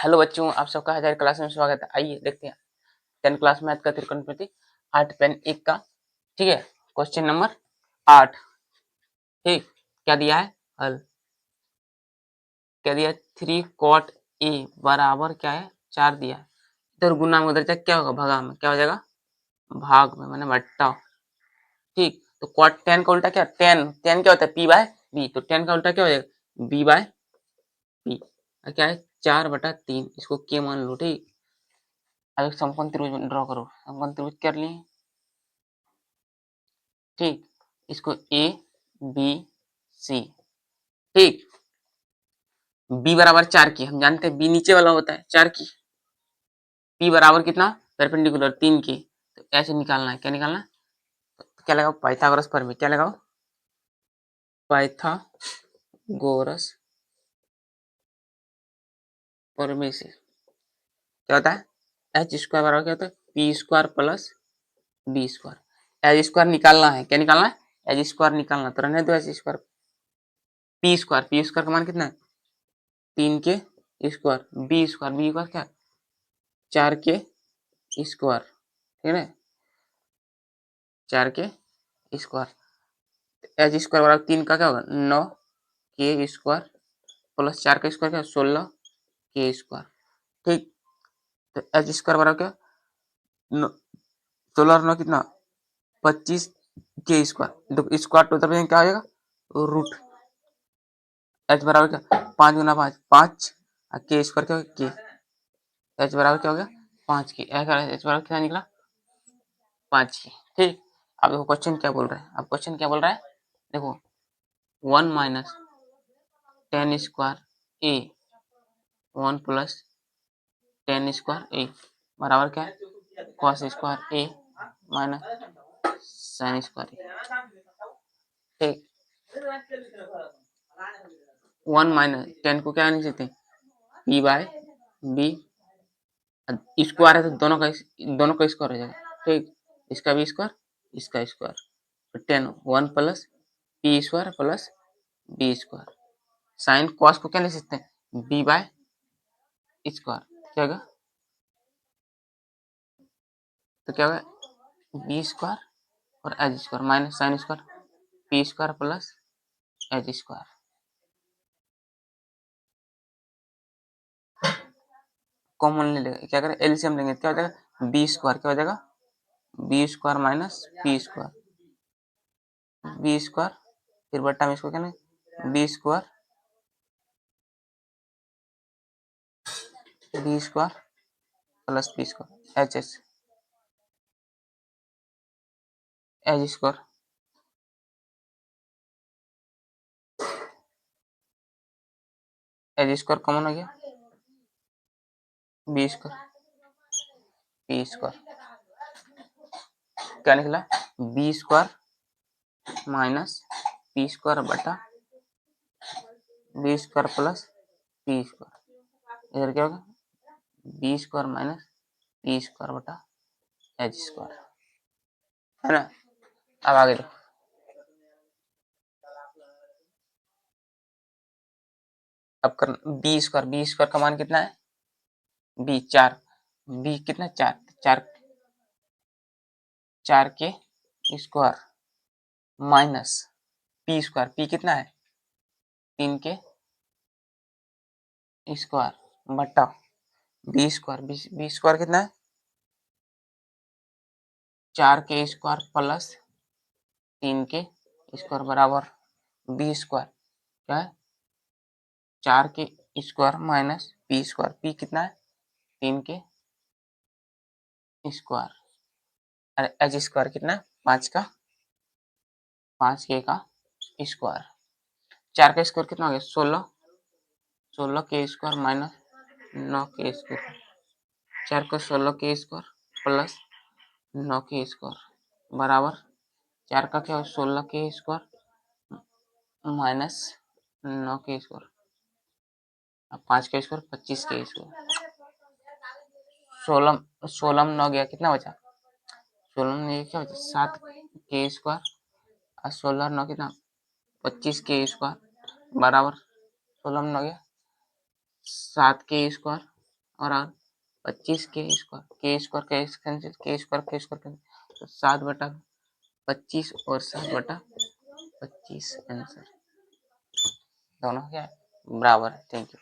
Hello बच्चों, आप सबका हमारी क्लास में स्वागत है। आइए देखते हैं 10 क्लास मैथ का त्रिकोणमिति 8 पेन 1 का। ठीक है, क्वेश्चन नंबर 8। ठीक, क्या दिया है? हल क्या दिया? 3 cot a बराबर क्या है? 4 दिया है। इधर गुना में उधर क्या होगा? भगा में क्या हो जाएगा? भाग में मैंने बट्टा। ठीक, तो cot 10 का उल्टा क्या? 10 क्या होता है? p by b। तो 10 का उल्टा क्या हो जाएगा? b by p। क्या है? 4/3। इसको k मान लो। ठीक, अब एक समकोण त्रिभुज ड्रॉ करो। समकोण त्रिभुज कर लिए। ठीक, इसको ए बी सी। ठीक, b बराबर 4 की, हम जानते हैं b नीचे वाला होता है 4 की। p बराबर कितना? परपेंडिकुलर 3 की। तो ऐसे निकालना है। क्या निकालना है? तो क्या लगाओ? पाइथागोरस प्रमेय। क्या लगाओ? पाइथागोरस प्रमेय से क्या होता है? एच स्क्वायर बराबर क्या होता है? P square plus B square. H square निकालना है। क्या निकालना है? एच स्क्वायर निकालना। तो रहने दो एच स्क्वायर। पी स्क्वायर का मान कितना है? 3 के स्क्वायर। बी स्क्वायर क्या? 4 के स्क्वायर। ठीक है, 4 के स्क्वायर। एच स्क्वायर बराबर 3 का क्या होगा? 9 के स्क्वायर प्लस 4 का स्क्वायर क्या? 16 के स्क्वायर। ठीक, तो एच स्क्वायर बराबर क्या? 16 और 9 कितना? 25 के स्क्वायर। देखो स्क्वायर टू तरफ क्या हो जाएगा? रूट। एच बराबर क्या? 5 गुना 5 5। के स्क्वायर क्या होगा? के। एच बराबर क्या हो गया? 5 की। एच बराबर कितना निकला? 5 की। ठीक, अब देखो क्वेश्चन क्या बोल रहा है। अब क्वेश्चन क्या बोल रहा है? देखो 1 माइनस 10 स्क्वायर ए 1 प्लस 10 स्क्वायर ए बराबर क्या है? कॉस स्क्वायर ए माइनस साइन स्क्वायर ए। ठीक, 1 माइनस 10 को क्या नहीं सकते? P bye B. स्क्वायर है तो दोनों का स्क्वायर हो जाएगा। ठीक, इसका भी स्क्वायर, इसका square. 10 1 plus P square plus B square. Sine cos को क्या लिख सकते हैं? B by square. क्या होगा? तो क्या होगा? बी स्क्वायर और H square minus sine square P square plus H square. Common ले लेगा। क्या करें? एलसीएम लेंगे। क्या हो जाएगा? बी स्क्वायर क्या हो जाएगा? B square minus P square. B square फिर बट्टा में इसको क्या नहीं? B square plus P square H H H square. H square common हो गया। बी स्क्वायर पी स्क्वायर क्या निकला? B square minus P square बटा B square plus P square. इधर क्या होगा? B square minus P square बटा H square, है ना? अब आगे देखो। अब कर बी स्क्वायर का मान कितना है? बी 4। बी कितना? 4 4 4 के square minus P square. P कितना है? 3 के स्क्वायर बटा बी स्क्वायर। बी स्क्वायर कितना है? 4 के स्क्वायर प्लस 3 के स्क्वायर बराबर बी स्क्वायर क्या है? 4 के square minus P square. P कितना है? 3 के स्क्वायर। अरे एच स्क्वायर कितना है? 5 का 5 के का स्क्वायर। 4 का स्क्वायर कितना हो गया? 16 16 के स्क्वायर माइनस 9 के स्क्वायर। 4 को 16 के स्क्वायर प्लस 9 के स्क्वायर बराबर 4 का क्या हो? 16 के स्क्वायर माइनस 9 के स्क्वायर। अब 5 के स्क्वायर 25 के स्क्वायर। 16 में 9 गया, कितना बचा? 16 में क्या बचा? 7 के स्क्वायर और 16 9 कितना? 25 के स्क्वायर बराबर 16 में 9 गया 7 के स्क्वायर और 25 के स्क्वायर कैंसिल तो 7/25 और 7/25 आंसर दोनों क्या है बराबर है। Thank you.